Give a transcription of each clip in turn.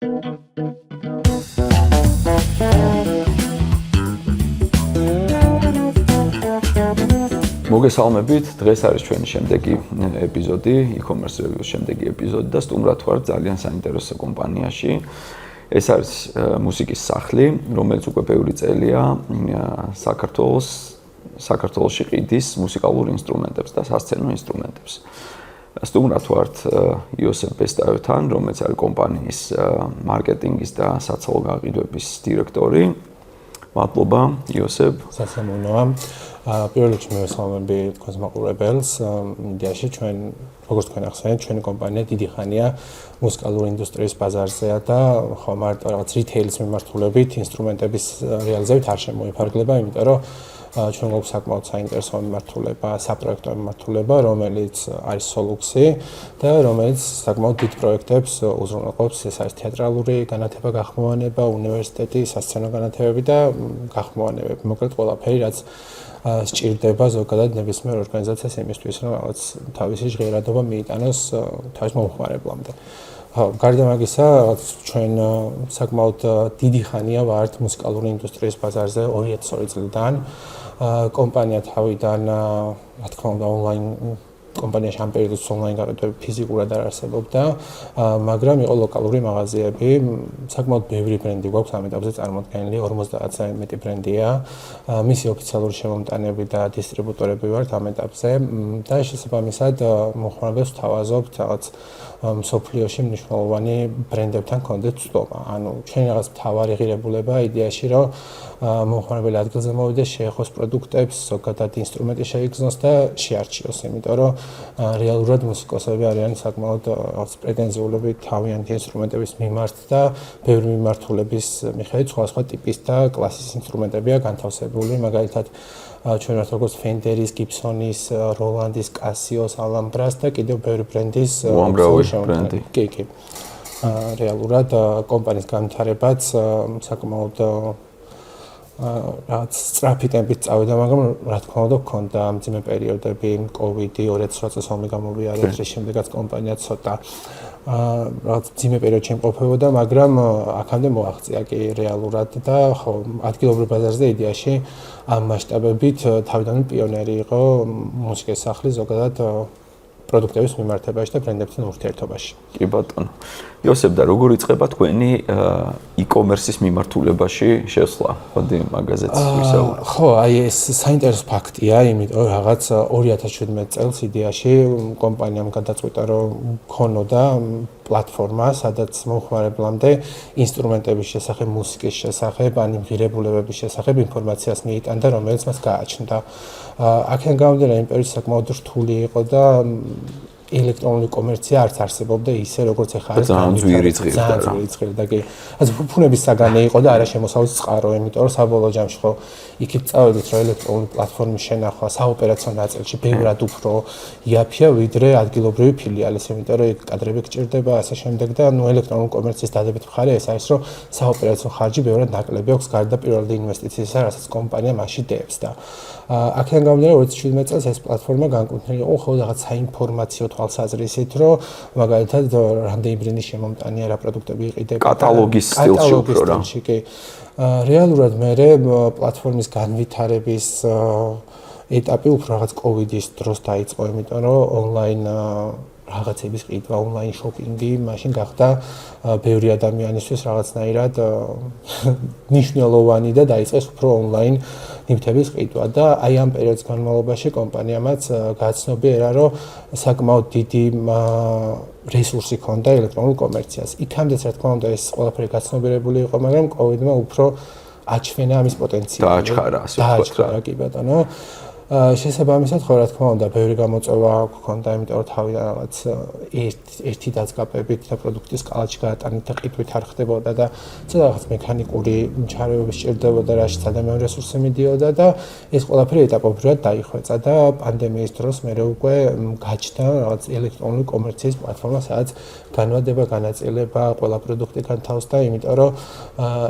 მოგესალმებით, დღეს არის ჩვენი შემდეგი ეპიზოდი, e-commerce review-ის შემდეგი ეპიზოდი და სტუმრად ვარ ძალიან საინტერესო კომპანიაში. ეს არის მუსიკის სახლი, რომელიც უკვე ბევრი წელია საქართველოში ყიდის მუსიკალურ ინსტრუმენტებს და სასცენო ინსტრუმენტებს. სტუმრად ვართ იოსებ ბესტაევთან, რომელიც არის კომპანიის მარკეტინგის და საცალო გაყიდვების დირექტორი. მადლობა, იოსებ. სასამოვნოა. პირველ რიგში მივესალმები თქვენს მაყურებელს. იდეაში ჩვენ, როგორც თქვენ ახსენეთ, ჩვენი კომპანია დიდი ხანია მუსიკალური ინდუსტრიის ბაზარზეა და ხო მარტო რაღაც რითეილის მიმართულებით ინსტრუმენტების რეალიზებით არ შემოიფარგლება, იმიტომ რომ ჩვენ გვაქვს საკმაოდ საინტერესო მიმართულება, საპროექტო მიმართულება, რომელიც არის Soluxi და რომელიც საკმაოდ დიდ პროექტებს უზრუნველყოფს. ეს არის თეატრალური განათება, გახმოვანება, უნივერსიტეტი, სასცენო განათებები და გახმოვანებები. მოკლედ ყველაფერი, რაც სჭირდება ზოგადად ნებისმიერ ორგანიზაციას იმისთვის, რომ რაღაც თავისი ჟღერადობა მიიტანოს თავის მომხმარებლამდე. გარდა მაგისა, ჩვენ საკმაოდ დიდი ხანია ვართ მუსიკალური ინდუსტრიის ბაზარზე 2002 წლიდან. კომპანია თავიდან, რა თქმა უნდა, ონლაინ კომპანიაში ამ პერიოდში ონლაინ გაყიდვები ფიზიკურად არ არსებობდა, მაგრამ იყო ლოკალური მაღაზიები, საკმაოდ ბევრი ბრენდი გვაქვს ამ ეტაპზე წარმოდგენილი, 50-ზე მეტი ბრენდია. მისი ოფიციალური შემომტანები და დისტრიბუტორები ვართ ამ ეტაპზე და შესაბამისად მომხმარებელს ვთავაზობთ რაღაც მსოფლიოში მნიშვნელოვანი ბრენდებთან კონდეთ ცდომა. ანუ ჩვენი რაღაც მთავარი ღირებულება იდეაში, რომ მომხმარებელი ადგილზე მოვიდეს, შეეხოს პროდუქტებს, ზოგადად ინსტრუმენტი შეიგრძნოს და შეარჩიოს, იმიტომ რომ რეალურად მუსიკოსები არიან საკმაოდ პრეტენზიულები თავიანთი ინსტრუმენტების მიმართ და ბევრი მიმართულების მიხედვით სხვადასხვა ტიპის და კლასის ინსტრუმენტებია განთავსებული, მაგალითად ჩვენ ვართ როგორც Fender-ის, Gibson-ის, Roland-ის, Casio-ს, Alhambra-ს და კიდევ ბევრი ბრენდის ბრენდი. კი. რეალურად კომპანიის განვითარებაც საკმაოდ რაც სწრაფი ტემპით წავიდა, მაგრამ რა თქმა უნდა გქონდა მძიმე პერიოდები, COVID-ი, 2008 წელს ომი გამოვიარა, რის შემდეგაც კომპანია ცოტა რაღაც მძიმე პერიოდში იმყოფებოდა, მაგრამ აქამდე მოაღწია კი რეალურად და ხო, ადგილობრივ ბაზარზე იდეაში ამ მასშტაბებით თავიდანვე პიონერი იყო მუსიკის სახლი ზოგადად პროდუქტების მიმართებაში და ბრენდებთან ურთიერთობაში. კი ბატონო. იოსებ, და როგორ იწყება თქვენი e-commerce-ის მიმართულებაში შესვლა? ხოდი მაგაზეც ვისაუბრეთ. ხო, აი ეს საინტერესო ფაქტია, იმიტომ რაღაც 2017 წელს იდეაში კომპანიამ გადაწყვიტა, რომ ქონოდა პლატფორმა, სადაც მომხმარებლამდე ინსტრუმენტების შესახებ, მუსიკის შესახებ, ან ღირებულებების შესახებ ინფორმაციას მიიტანდა, რომელიც მას გააჩნდა. აქედან გამომდინარე, იმ პერიოდში საკმაოდ რთული იყო და ელექტრონული კომერცია არც არსებობდა ისე, როგორც ახლა არის. ძალიან ძვირი და კი. ასე ფუფუნების საგანი იყო და არა შემოსავლის წყარო, იმიტომ რომ საბოლოო ჯამში ხო იქით წავედით, რომ ელექტრონული პლატფორმის შენახვა საოპერაციო ნაწილში ბევრად უფრო იაფია, ვიდრე ადგილობრივი ფილიალის, იმიტომ რომ იქ კადრები გჭირდება, ასე შემდეგ და ელექტრონული კომერციის დადებითი მხარე ეს არის, რომ საოპერაციო ხარჯი ბევრად ნაკლები აქვს გარდა პირველადი ინვესტიციისა, რასაც კომპანია მასში დებს და აქედან გამომდინარე 2017 წელს ეს პლატფორმა განკუთვნილი იყო ხო რაღაც საინფორმაციო თვალსაზრისით, რომ მაგალითად რამდენი ბრენდის შემომტანია რა პროდუქტები იყიდება, კატალოგის სტილში უფრო რა. რეალურად მე პლატფორმის განვითარების ეტაპი უფრო რაღაც COVID-ის დროს დაიწყო, იმიტომ რომ ონლაინ რაღაცების ყიდვა, ონლაინ შოპინგი მაშინ გახდა ბევრი ადამიანისთვის რაღაცნაირად მნიშვნელოვანი და დაიწყეს უფრო ონლაინ ნივთების ყიდვა და აი ამ პერიოდის განმავლობაში კომპანიამაც გაცნობიერა, რომ საკმაოდ დიდი რესურსი ჰქონდა ელექტრონულ კომერციას. იქამდეც რა თქმა უნდა ეს ყველაფერი გაცნობიერებული იყო, მაგრამ COVID-მა უფრო აჩვენა ამის პოტენციალი. დააჩქარა, კი ბატონო. შესაბამისად ხო რა თქმა უნდა ბევრი გამოწვევა გქონდა, იმიტომ რომ თავიდან რაღაც ერთი დაძგაპებით და პროდუქტის კალათში გაატანით და ყიდვით არ ხდებოდა და ცოტა რაღაც მექანიკური ჩარევები სჭირდებოდა, რაშიც ადამიანური რესურსი მიდიოდა და ეს ყველაფერი ეტაპობრივად დაიხვეწა და პანდემიის დროს მე უკვე გაჩნდა რაღაც ელექტრონული კომერციის პლატფორმა, სადაც განვადება, განაწილება, ყველა პროდუქტი განთავსდა, იმიტომ რომ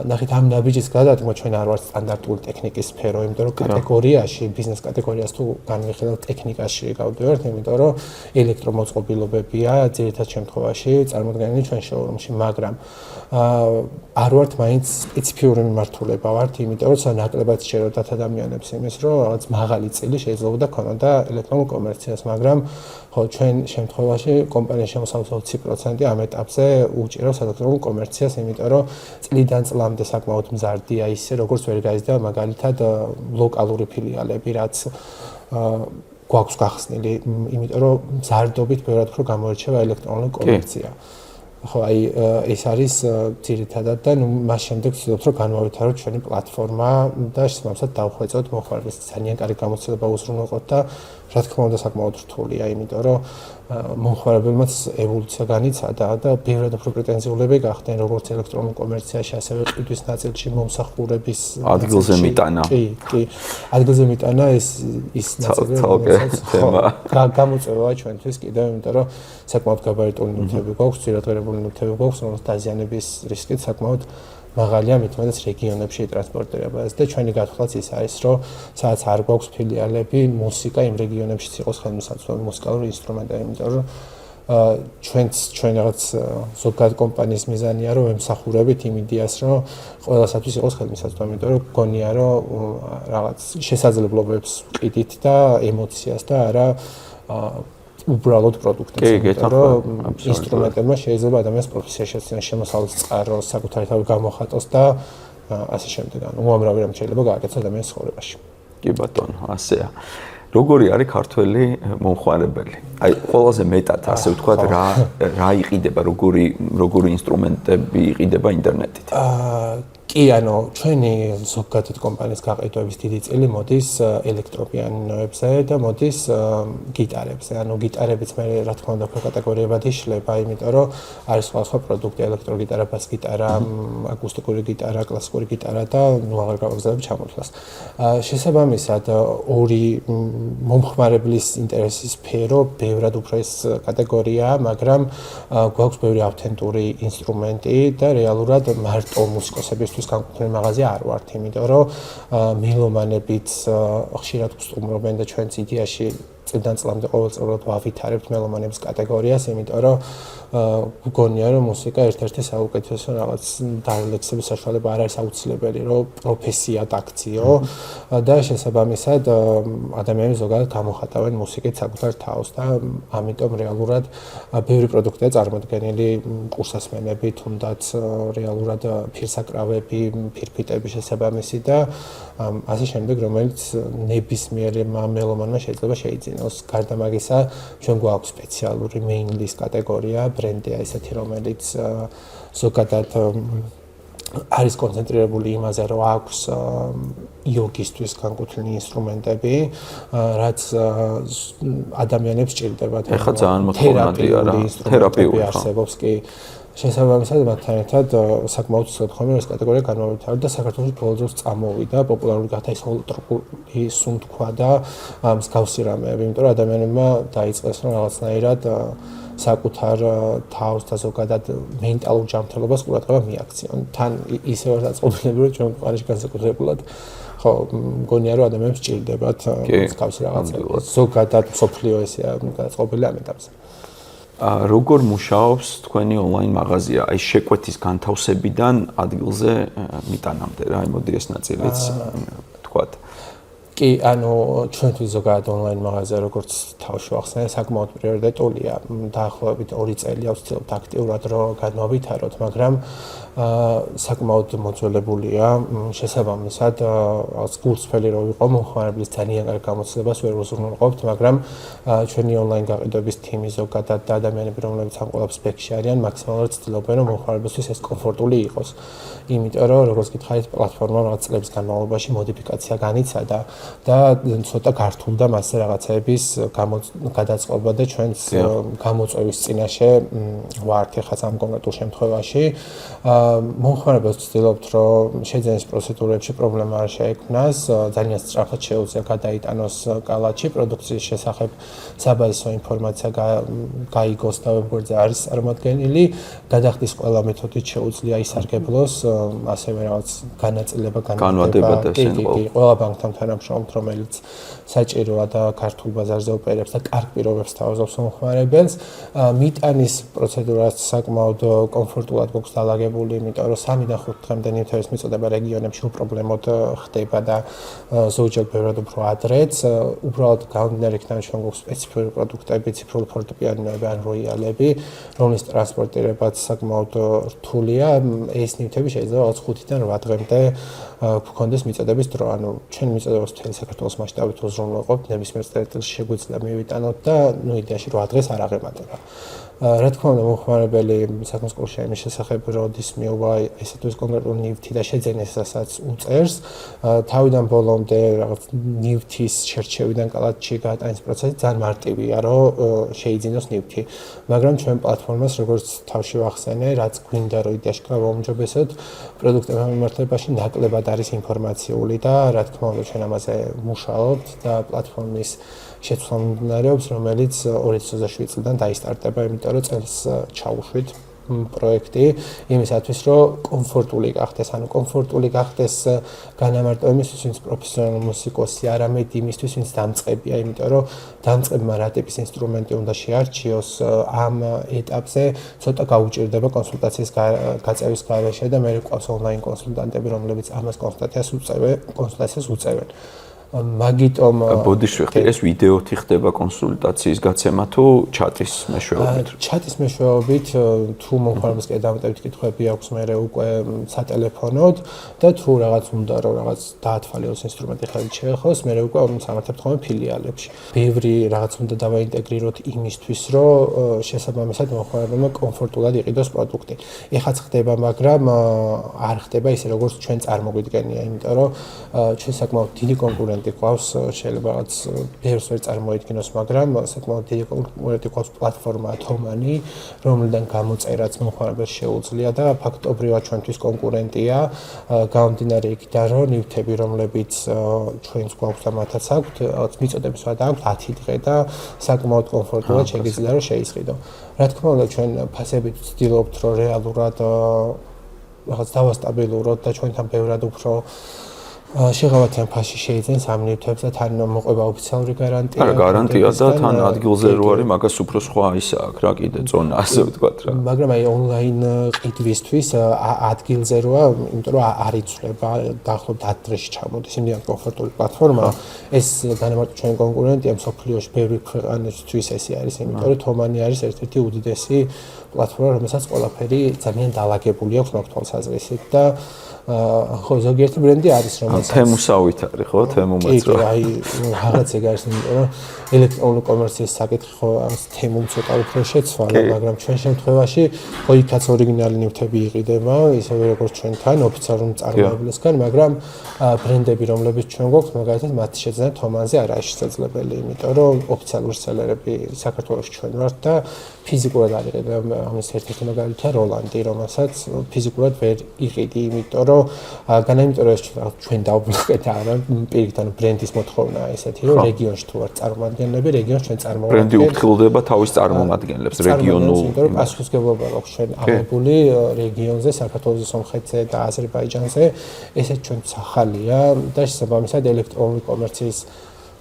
ნახეთ ამ ნაბიჯის გადადგმა ჩვენ არ ვართ სტანდარტული ტექნიკის სფერო, იმიტომ რომ კატეგორიაში, ბიზნეს კატეგორიაში კატეგორიას თუ განვიხილავთ ტექნიკაში გავდივართ, იმიტომ რომ ელექტრომოწყობილობებია ძირითად შემთხვევაში წარმოდგენილი ჩვენ შოურუმში, მაგრამ არ ვართ მაინც სპეციფიური მიმართულება ვართ, იმიტომ რომ ნაკლებად შეეროდათ ადამიანებს იმის, რომ რაღაც მაღალი წილი შეიძლება ქონოდა ელექტრონულ კომერციას, მაგრამ ხო ჩვენ შემთხვევაში კომპანიის შემოსავლის 20% ამ ეტაპზე უჭირავს ელექტრონულ კომერციას, იმიტომ რომ წლიდან წლამდე საკმაოდ მზარდია ისე, როგორც ვერ გაიზრდა მაგალითად ლოკალური ფილიალები, რაც გვაქვს გახსნილი, იმიტომ რომ მზარდობით ბევრად უფრო გამოირჩევა ელექტრონული კომერცია. ხო, აი ეს არის ძირითადად და ნუ მას შემდეგ ვცდილობთ რომ განმავითაროთ ჩვენი პლატფორმა და შესაბამისად დავხვეწოთ მოხარების ძალიან კარგი გამოცდილება უზრუნველყოთ და რა თქმა უნდა საკმაოდ რთულია, იმიტომ რომ მომხმარებელმაც ევოლუცია განიცადა და ბევრად უფრო პრეტენზიულები გახდნენ როგორც ელექტრონულ კომერციაში, ასევე ყიდვის ნაწილში მომსახურების ადგილზე მიტანა. კი, ადგილზე მიტანა ის ნაწილი გამოწვევა ჩვენთვის კიდევ, იმიტომ რომ საკმაოდ გაბარიტული ნივთები გვაქვს, ძირადღირებული ნივთები გვაქვს, რომელთა დაზიანების რისკიც საკმაოდ მაღალია, მithumetes რეგიონებში ტრანსპორტირებას და ჩვენი გათვლაც ის არის, რომ სადაც არ გვაქვს ფილიალები, მუსიკა იმ რეგიონებშიც იყოს ხელმისაწვდომი მუსიკალური ინსტრუმენტები, იმიტომ რომ ჩვენ რაღაც ზოგადად კომპანიის მიზანია, რომ ემსახურებით იმ იდეას, რომ ყველასათვის იყოს ხელმისაწვდომი, იმიტომ რომ გონია, რომ რაღაც შესაძლებლობებს ვყიდით და ემოციას და არა უბრალოდ პროდუქტებს, იმიტომ რომ ინსტრუმენტებმა შეიძლება ადამიანის პროფესიაში შემოსავლის წყაროს, საკუთარი თავი გამოხატოს და ასე შემდეგ. ანუ უამრავი რამ შეიძლება გააკეთოს ადამიანის ცხოვრებაში. კი ბატონო, ასეა. როგორი არის ქართველი მომხმარებელი? აი, ყველაზე მეტად ასე ვთქვათ, რა იყიდება, როგორი ინსტრუმენტები იყიდება ინტერნეტით? კი, ანუ ჩვენი ზოგადად კომპანიის გაყიდვების დიდი წილი მოდის ელექტროპიანინოებზე და მოდის გიტარებზე. ანუ გიტარებიც მე რა თქმა უნდა უფრო კატეგორიებად იშლება, იმიტომ რომ არის სხვადასხვა პროდუქტი, ელექტროგიტარა, ბას-გიტარა, აკუსტიკური გიტარა, კლასიკური გიტარა და ნუ აღარ გავაგზავნებ ჩამოთვლას. შესაბამისად, ორი მომხმარებლის ინტერესის სფერო ბევრად უფრო ეს კატეგორიაა, მაგრამ გვაქვს ბევრი ავთენტური ინსტრუმენტი და რეალურად მარტო მუსიკოსებისთვის განკუთვნილი მაღაზია არ ვართ, იმიტომ რომ მელომანებიც ხშირად ვსტუმრობენ და ჩვენც იდეაში წლიდან წლამდე ყოველწლიურად ვავითარებთ მელომანების კატეგორიას, იმიტომ რომ გონია რომ მუსიკა ერთ-ერთი საუკეთესო რაღაც დალექსების საშუალება არ არის აუცილებელი, რომ პროფესიად აქციო და შესაბამისად ადამიანები ზოგადად გამოხატავენ მუსიკით საკუთარ თავს და ამიტომ რეალურად ბევრი პროდუქტია წარმოდგენილი კურსასმენები, თუნდაც რეალურად ფირსაკრავები, ფირფიტები შესაბამისი და ასე შემდეგ, რომელიც ნებისმიერ მელომანმა შეიძლება შეიძინოს. გარდა მაგისა, ჩვენ გვაქვს სპეციალური main list კატეგორია, ბრენდია ესეთი, რომელიც ზოგადად არის კონცენტრირებული იმაზე, რომ აქვს იოგისთვის განკუთვნილი ინსტრუმენტები, რაც ადამიანებს ჭირდებათ. ეხლა ძალიან მოთხოვნადი არა, თერაპიული არსებობს კი. შესაბამისად, მათთან ერთად საკმაოდ ცუდად ხომ ეს კატეგორია განმავითარდა და საქართველოს ბოლო დროს წამოვიდა, პოპულარული გახდა ის ტროპული სუნთქვა და მსგავსი რამეები, იმიტომ რომ ადამიანებმა დაიწყეს რომ რაღაცნაირად საკუთარ თავს და ზოგადად მენტალურ ჯანმრთელობას ყურადღება მიაქციონ. თან ისე ვარ დაწყობილები, რომ ჩვენ ყარეში განსაკუთრებულად ხო, მგონია რომ ადამიანებს ჭირდებათ მსგავსი რაღაცები. ზოგადად სოფლიო ესეა დაწყობილი ამ ეტაპზე. როგორ მუშაობს თქვენი ონლაინ მაღაზია? აი შეკვეთის განთავსებიდან ადგილზე მიტანამდე რა, მოდი ეს ნაწილიც თქვათ. კი, ანუ ჩვენთვის ზოგადად ონლაინ მაღაზია როგორც თავში ვახსენე, საკმაოდ პრიორიტეტულია. დაახლოებით 2 წელი ავსწრებთ აქტიურად რომ განმავითაროთ, მაგრამ საკმაოდ მოძველებულია. შესაბამისად, რაღაც გულწრფელი რო ვიყო, მომხმარებლის ძალიან კარგი გამოცდილებას ვერ ვუზრუნველყოფთ, მაგრამ ჩვენი ონლაინ გაყიდვების თიმი ზოგადად და ადამიანები, რომლებიც ამ ყველა სპექტში არიან, მაქსიმალურად ცდილობენ რომ მომხმარებელთვის ეს კომფორტული იყოს. იმიტომ რომ როგორც გითხარით, პლატფორმა რაღაც წლების განმავლობაში მოდიფიკაცია განიცადა და ცოტა გართულდა მასზე რაღაცების გადაწყობა და ჩვენს გამოწვევის წინაშე ვართ ეხლა ამ კონკრეტულ შემთხვევაში. მომხმარებელს ვცდილობთ, რომ შეძენის პროცედურებში პრობლემა არ შეექმნას, ძალიან სწრაფად შეუძლია გადაიტანოს კალათში, პროდუქციის შესახებ საბაზისო ინფორმაცია გაიგოს და ვებგვერდზე არის წარმოდგენილი, გადახდის ყველა მეთოდით შეუძლია ისარგებლოს, ასევე რაღაც განაწილება განმარტება, ყველა ბანკთან თანამშრომლობთ, რომელიც საჭიროა და ქართულ ბაზარზე ოპერებს და კარგ პირობებს თავაზობს მომხმარებელს. მიტანის პროცედურაც საკმაოდ კომფორტულად გვაქვს დალაგებული, იმიტომ რომ 3 და 5 დღემდე ნივთების მიწოდება რეგიონებში უპრობლემოდ ხდება და ზოგჯერ ბევრად უფრო ადრეც. უბრალოდ გამომდინარე იქიდან ჩვენ გვაქვს სპეციფიკური პროდუქტები, ციფრული ფორტეპიანოები ან როიალები, რომლის ტრანსპორტირებაც საკმაოდ რთულია. ეს ნივთები შეიძლება 5-დან 8 დღემდე გქონდეს მიწოდების დრო. ანუ ჩვენ მიწოდებას მთელი საქართველოს მასშტაბით უზრუნველყოფთ, ნებისმიერ წერტილში შეგვიძლია მივიტანოთ და იდეაში 8 დღეს არ აღემატება. რა თქმა უნდა, მომხმარებელი საქმის კურსში იმის შესახებ როდის მიუვა ესეთუის კონკრეტულ ნივთი და შეძენასაც უწერს, თავიდან ბოლომდე რაღაც ნივთის შერჩევიდან კალათში გადატანის პროცესი ძალიან მარტივია, რომ შეიძინოს ნივთი. მაგრამ ჩვენ პლატფორმას, როგორც თავში ვახსენე, რაც გვინდა რომ იდეაში გავაუმჯობესოთ, პროდუქტებთან მიმართებაში ნაკლებად არის ინფორმაციული და რა თქმა უნდა, ჩვენ ამაზე მუშაობთ და პლატფორმის შეცვლა მიმდინარეობს, რომელიც 2027 წლიდან დაისტარტება, იმიტომ რომ წელს ჩაუშვით პროექტი იმისათვის, რომ კომფორტული გახდეს, ანუ კომფორტული გახდეს განამარტო იმისთვის, ვინც პროფესიონალური მუსიკოსი, არამედ იმისთვის, ვინც დამწყებია, იმიტომ რომ დამწყებმა რა ტიპის ინსტრუმენტი უნდა შეარჩიოს ამ ეტაპზე, ცოტა გაუჭირდება კონსულტაციის გაწევის გარეშე და მე გვყავს ონლაინ კონსულტანტები, რომლებიც ამას კონსულტაციას უწევენ. მაგიტომ ბოდიშვიხტი ეს ვიდეოთი ხდება კონსულტაციის გაცემა თუ ჩატის მეშვეობით? ჩატის მეშვეობით თუ მომხმარებელს კიდე დამატებით კითხვები აქვს მე უკვე სატელეფონოდ და თუ რაღაც უნდა რომ რაღაც დაათვალიეროს ინსტრუმენტი ხელით შეეხოს მე უკვე სამართლებთ ხოლმე ფილიალებში. ბევრი რაღაც უნდა დავაინტეგრიროთ იმისთვის რომ შესაბამისად მომხმარებელმა კომფორტულად იყიდოს პროდუქტი. ეხაც ხდება, მაგრამ არ ხდება ისე როგორც ჩვენ წარმოგვიდგენია, იმიტომ რომ ჩვენ საკმაოდ დიდი კონკურენტი გვყავს, შეიძლება რაღაც ბევრს ვერ წარმოიდგინოს, მაგრამ საკმაოდ დიდი კონკურენტი გვყავს პლატფორმა თომანი, რომლიდან გამოწერაც მომხმარებელს შეუძლია და ფაქტობრივად ჩვენთვის კონკურენტია, გამომდინარე იქიდან, რომ ნივთები, რომლებიც ჩვენს გვაქვს და მათაც აქვთ, რაღაც მიწოდების ვადა აქვთ 10 დღე და საკმაოდ კომფორტულად შეგიძლია რომ შეისყიდო. რა თქმა უნდა, ჩვენ ფასებით ვცდილობთ, რომ რეალურად რაღაც დავასტაბილუროთ და ჩვენთან ბევრად უფრო შეღავათიან ფასში შეიძენს ამ ნივთებს და თან მოყვება ოფიციალური გარანტია. არა, გარანტია და თან ადგილზე რო არის, მაგას უფრო სხვა ისა აქვს რა კიდე ზონა, ასე ვთქვათ რა. მაგრამ აი ონლაინ ყიდვისთვის ადგილზე როა, იმიტომ რომ არ იცვლება, დაახლოებით 10 დღეში ჩამოდის, იმდენად კომფორტული პლატფორმა. ეს განამარტო ჩვენი კონკურენტია მსოფლიოში ბევრი ქვეყანისთვის ესე არის, იმიტომ რომ თომანი არის ერთ-ერთი უდიდესი პლატფორმა, რომელსაც ყველაფერი ძალიან დალაგებული აქვს მაგ თვალსაზრისით და ხო ზოგიერთი ბრენდი არის რომელსაც თემუსავით არის ხო თემუმაც რა აი რაღაც ეგ არის იმიტომ რომ ელექტრონული კომერციის საკითხი ხო ამის თემუმ ცოტა უფრო შეცვალა მაგრამ ჩვენ შემთხვევაში ხო იქაც ორიგინალი ნივთები იყიდება ისევე როგორც ჩვენთან ოფიციალური წარმოებულისგან მაგრამ ბრენდები რომლებიც ჩვენ გვაქვს მაგალითად მათ შეძენა თომანზე არაა შესაძლებელი იმიტომ რომ ოფიციალური სელერები საქართველოში ჩვენ ვართ და ფიზიკურად არ იყიდება ამის ერთ-ერთი მაგალითია როლანდი რომელსაც ფიზიკურად ვერ იყიდი იმიტომ რომ განაიმიტომ რომ ჩვენ დავუბრუნდეთ არა პირიქით ანუ ბრენდის მოთხოვნა ესეთი რომ რეგიონში თუ არ წარმომადგენლები რეგიონში ჩვენ წარმოვიდგენთ ბრენდი უთხილდება თავის წარმომადგენლებს რეგიონულ იმიტომ რომ პასუხისმგებლობა აქვს ჩვენ აღებული რეგიონზე საქართველოს სომხეთზე და აზერბაიჯანზე ესეც ჩვენ ახალია და შესაბამისად ელექტრონული კომერციის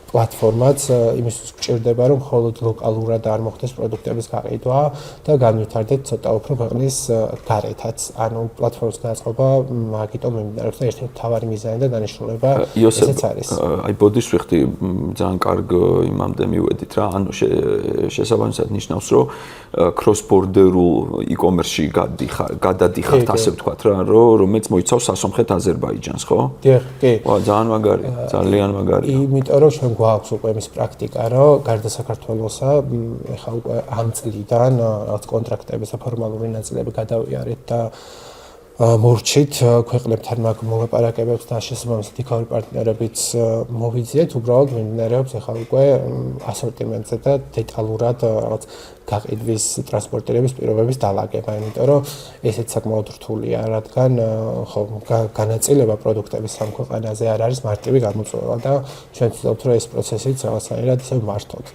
პლატფორმაც იმისთვის გჭირდება რომ მხოლოდ ლოკალურად არ მოხდეს პროდუქტების გაყიდვა და განვითარდეთ ცოტა უფრო ქვეყნის გარეთაც ანუ პლატფორმის განაწყობა მაგიტომ მიმდინარეობს და ერთ-ერთი მთავარი მიზანი და დანიშნულება ესეც არის. აი ბოდიშვიხტი ძალიან კარგ იმამდე მივედით რა ანუ შესაბამისად ნიშნავს რომ cross border-ულ e-commerce-ში გადადიხართ ასე ვთქვათ რა რომელიც მოიცავს სასომხეთ აზერბაიჯანს ხო? კი. ძალიან მაგარია ძალიან მაგარია. იმიტომ რომ ჩვენ გვაქვს უკვე ის პრაქტიკა, რომ გარდა საქართველოსა, ეხლა უკვე ამ წლიდან რაღაც კონტრაქტების და ფორმალური ნაწილები გადავიარეთ და მორჩით ქვეყნებთან მაგ მოლაპარაკებებს და შესაბამისად იქაური პარტნიორებიც მოვიძიეთ, უბრალოდ მიმდინარეობს ახლა უკვე ასორტიმენტზე და დეტალურად რაღაც გაყიდვის ტრანსპორტირების პირობების დალაგება, იმიტომ რომ ესეც საკმაოდ რთულია, რადგან ხო განაწილება პროდუქტების სამ ქვეყანაზე არ არის მარტივი გამოწვევა და ჩვენ ვცდილობთ რომ ეს პროცესიც რაღაცნაირად ისე მართოთ.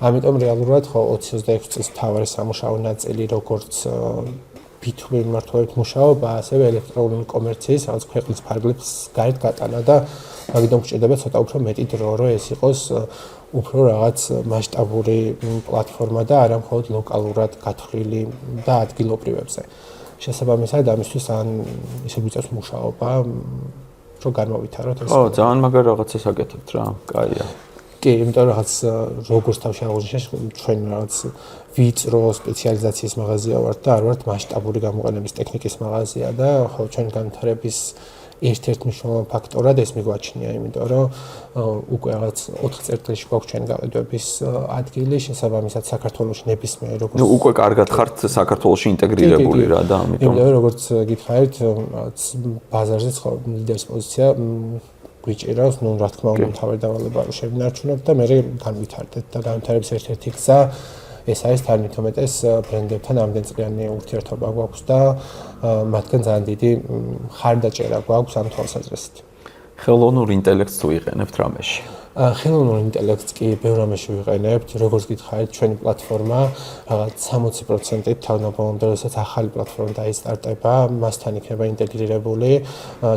ამიტომ რეალურად ხო 26 წლის მთავარი სამუშაო ნაწილი როგორც B2B მიმართულებით მუშაობა, ასევე ელექტრონული კომერციის რაღაც ქვეყნის ფარგლებს გარეთ გატანა და მაგიტომ გვჭირდება ცოტა უფრო მეტი დრო, რომ ეს იყოს უფრო რაღაც მასშტაბური პლატფორმა და არა მხოლოდ ლოკალურად გათვლილი და ადგილობრივებზე. შესაბამისად, ამისთვის ან ისე გვიწევს მუშაობა, რომ განმოვითაროთ ეს. ო, ძალიან მაგარ რაღაცას აკეთებთ რა. კაია. კი, იმიტომ რომ რაღაც როგორც თავში აღნიშნე, ჩვენ რაღაც ვიწრო სპეციალიზაციის მაღაზია ვართ და არ ვართ მასშტაბური გამოყენების ტექნიკის მაღაზია და ხო ჩვენ განვითარების ერთ-ერთ მნიშვნელოვან ფაქტორად ეს მიგვაჩნია, იმიტომ რომ უკვე რაღაც 4 წელიწადში გვაქვს ჩვენ გაყიდვების ადგილი, შესაბამისად საქართველოში ნებისმიერ როგორც უკვე კარგად ხართ საქართველოში ინტეგრირებული რა და ამიტომ როგორც გითხარით, რაღაც ბაზარზეც ხო ლიდერის პოზიცია გვიჭირავს, ну, რა თქმა უნდა, თავი დავალება რომ შევინარჩუნოთ და მე განვითარდეთ და განვითარების ერთ-ერთი გზა ეს არის თარგმნითომეტეს ბრენდებთან ამდენწლიანი ურთიერთობა გვაქვს და მათგან ძალიან დიდი ხარდაჭერა გვაქვს ამ თვალსაზრისით. ხელოვნურ ინტელექტს თუ იყენებთ რამეში? ხელოვნურ ინტელექტს კი ბევრ რამეში ვიყენებთ, როგორც გითხარით, ჩვენი პლატფორმა რაღაც 60%-ით თავდაპირველად, როდესაც ახალი პლატფორმა დაისტარტება, მასთან იქნება ინტეგრირებული,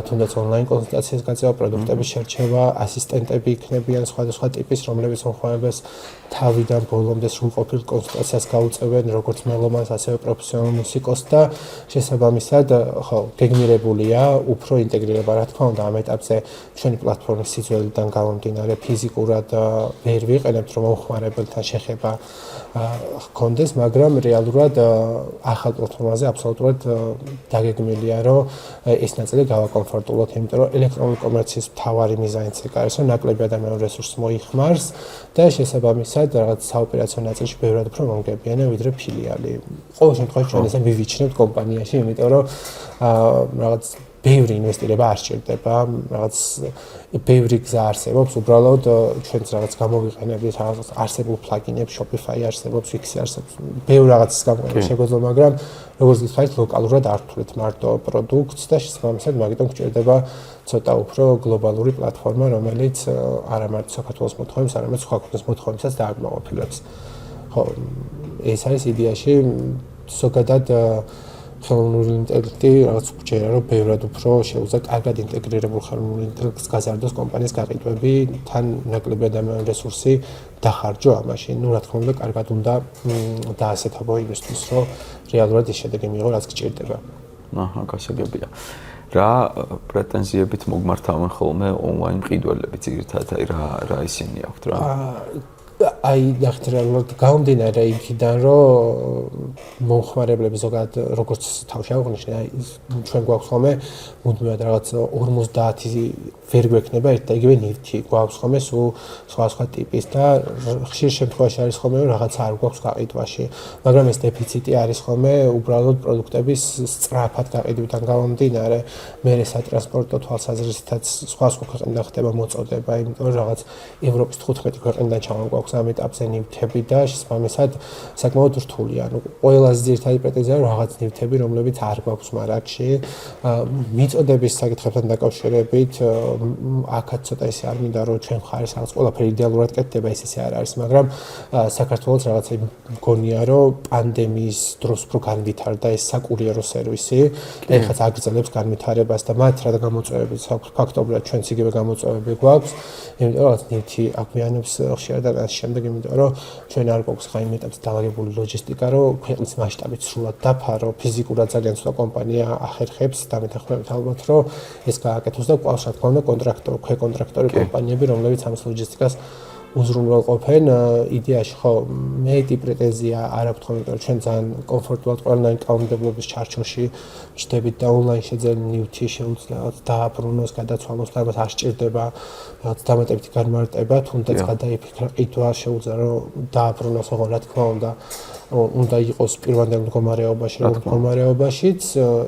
თუნდაც ონლაინ კონსულტაციის გაწევა, პროდუქტების შერჩევა, ასისტენტები იქნებიან სხვადასხვა ტიპის, რომლებიც მომხმარებელს თავიდან ბოლომდე სრულყოფილ კონსულტაციას გაუწევენ, როგორც მელომანს, ასევე პროფესიონალ მუსიკოსს და შესაბამისად, ხო, გეგმირებულია უფრო ინტეგრირება, რა თქმა უნდა, ამ ეტაპზე ჩვენი პლატფორმის სიძველიდან გამომდინარე ფიზიკურად ვერ ვიყენებთ, რომ მომხმარებელთან შეხება ჰქონდეს, მაგრამ რეალურად ახალ პლატფორმაზე აბსოლუტურად დაგეგმილია, რომ ეს ნაწილი გავაკომფორტულოთ, იმიტომ რომ ელექტრონული კომერციის მთავარი მიზანიც ეგ არის, რომ ნაკლები ადამიანური რესურსს მოიხმარს და შესაბამისად რაღაც საოპერაციო ნაწილში ბევრად უფრო მომგებიანია ვიდრე ფილიალი. ყოველ შემთხვევაში ჩვენ ესე მივიჩნევთ კომპანიაში, იმიტომ რომ რაღაც ბევრი ინვესტირება არ სჭირდება, რაღაც ბევრი გზა არსებობს, უბრალოდ ჩვენც რაღაც გამოვიყენებთ, რაღაც არსებულ პლაგინებს, Shopify არსებობს, Wix არსებობს, ბევრ რაღაცის გამოყენება შეგვეძლო, მაგრამ როგორც გითხარით, ლოკალურად არ ვთვლით მარტო პროდუქტს და შესაბამისად მაგიტომ გვჭირდება ცოტა უფრო გლობალური პლატფორმა, რომელიც არა მარტო საქართველოს მოთხოვნებს, არამედ სხვა ქვეყნების მოთხოვნებსაც დააკმაყოფილებს. ხო, ეს არის იდეაში ზოგადად ხელოვნური ინტელექტი რაღაც გვჭირდა, რომ ბევრად უფრო შეუძლია კარგად ინტეგრირებულ ხელოვნურ ინტელექტს გაზარდოს კომპანიის გაყიდვები, თან ნაკლები ადამიანური რესურსი დახარჯო ამაში. Ну, რა თქმა უნდა, კარგად უნდა დაასეთაბო იმისთვის, რომ რეალურად ის შედეგი მიიღო, რაც გჭირდება. აჰა, გასაგებია. რა პრეტენზიებით მოგმართავენ ხოლმე ონლაინ მყიდველები, ძირითადად რა ისინი აქვთ რა? აი, ნახეთ, გამომდინარე იქიდან, რომ მომხმარებლები ზოგადად როგორც თავში აღნიშნე, აი ჩვენ გვაქვს ხოლმე მუდმივად რაღაც 50 ვერ გვექნება ერთ და იგივე ნივთი, გვაქვს ხოლმე სულ სხვა ტიპის და ხშირ შემთხვევაში არის ხოლმე რომ რაღაცა არ გვაქვს გაყიდვაში, მაგრამ ეს დეფიციტი არის ხოლმე უბრალოდ პროდუქტების სწრაფად გაყიდვიდან გამომდინარე, მე სატრანსპორტო თვალსაზრისითაც სხვა ქვეყნიდან ხდება მოწოდება, იმიტომ რომ რაღაც ევროპის 15 ქვეყნიდან ჩამოგვაქვს ამ ეტაპზე ნივთები და შესაბამისად საკმაოდ რთულია. ანუ ყველაზე ძირითადი პრეტენზია რაღაც ნივთები, რომლებიც არ გვაქვს მარაგში. მიწოდების საკითხებთან დაკავშირებით აქაც ცოტა ისე არ მინდა რომ ჩვენ ხარეს რაღაც ყველაფერი იდეალურად კეთდება, ეს არ არის, მაგრამ საქართველოს რაღაცა მგონია რომ პანდემიის დროს უფრო განვითარდა ეს საკურიერო სერვისი და ეხლა აგრძელებს განვითარებას და მათ რა გამოწვევებიც აქვს ფაქტობრივად ჩვენც იგივე გამოწვევები გვაქვს, იმიტომ რომ რაღაც ნივთი აგვიანებს ხშირად და შემდეგ იმიტომ რომ ჩვენ არ გვაქვს ხა იმ ეტაპზე დაალაგებული ლოჯისტიკა, რომ ქვეყნის მასშტაბით სრულად დაფარო, ფიზიკურად ძალიან ცოტა კომპანია ახერხებს და მეთანხმებით ალბათ რომ ეს გააკეთოს და ყავს რა თქმა უნდა კონტრაქტორი, ქვეკონტრაქტორი კომპანიები, რომლებიც ამ ლოჯისტიკას უზრუნველყოფენ იდეაში ხო მეტი პრეტენზია არ აქვს თქო იმიტომ რომ ჩვენ ძალიან კომფორტულად ყველანაირ კანონმდებლობის ჩარჩოში ვჩდებით და ონლაინ შეძენილი ნივთი შეუძლია დააბრუნოს, გადაცვალოს და ამას არ სჭირდება რაღაც დამატებითი განმარტება, თუნდაც გადაიფიქრა ყიდვა შეუძლია რომ დააბრუნოს, ოღონდ რა თქმა უნდა იყოს პირვანდელ მდგომარეობაში, როგორ მდგომარეობაშიც,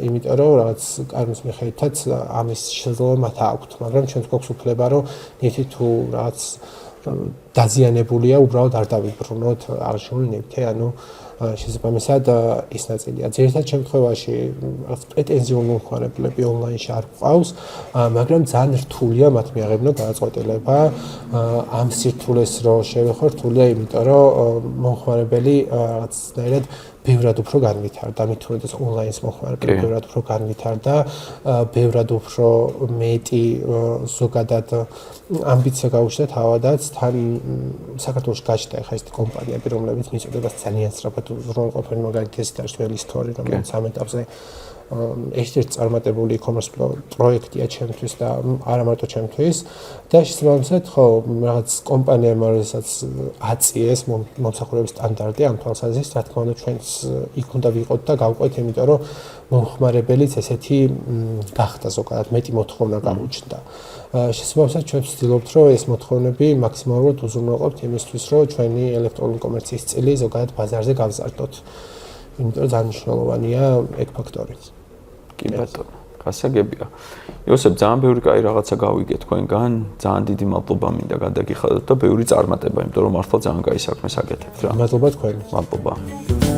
იმიტომ რომ რაღაც კანონის მიხედვითაც ამის შესაძლებლობა მათ აქვთ, მაგრამ ჩვენც გვაქვს უფლება რომ ნივთი თუ რაღაც დაზიანებულია, უბრალოდ არ დავიბრუნოთ აღნიშნული ნივთი, ანუ შესაბამისად ის ნაწილია. ძირითადად შემთხვევაში რაღაც პრეტენზიული მომხმარებლები ონლაინში არ გვყავს, მაგრამ ძალიან რთულია მათ მიაღებინო გადაწყვეტილება ამ სირთულეს რო შევეხო, რთულია, იმიტომ რომ მომხმარებელი რაღაცნაირად ბევრად უფრო განვითარდა, მით უმეტეს ონლაინის მომხმარებელი ბევრად უფრო განვითარდა, ბევრად უფრო მეტი ზოგადად ამბიცია გაუჩნდა თავადაც, თან საქართველოში გაჩნდა ახლა ეს კომპანიები, რომლებიც მიწოდებას ძალიან სწრაფად უზრუნველყოფენ, მაგალითად ეს დაშველი სტორი, რომელიც ამ ეტაპზე ერთ-ერთი წარმატებული e-commerce პროექტია ჩემთვის და არა მარტო ჩემთვის და შესაბამისად ხო რაღაც კომპანიებმა როდესაც აწიეს მომსახურების სტანდარტი ამ თვალსაზრისით, რა თქმა უნდა ჩვენც იქ უნდა ვიყოთ და გავყვეთ, იმიტომ რომ მომხმარებელიც ესეთი გახდა ზოგადად მეტი მოთხოვნა გაუჩნდა. შესაბამისად ჩვენ ვცდილობთ რომ ეს მოთხოვნები მაქსიმალურად უზრუნველყოფთ იმისთვის რომ ჩვენი ელექტრონული კომერციის წილი ზოგადად ბაზარზე გავზარდოთ. იმიტომ რომ ძალიან მნიშვნელოვანია ეგ ფაქტორი. კი ბატონო, გასაგებია. იოსებ, ძალიან ბევრი კაი რაღაცა გავიგე თქვენგან, ძალიან დიდი მადლობა მინდა გადაგიხადოთ და ბევრი წარმატება, იმიტომ რომ მართლა ძალიან კაი საქმეს აკეთებთ რა. მადლობა თქვენ. მადლობა.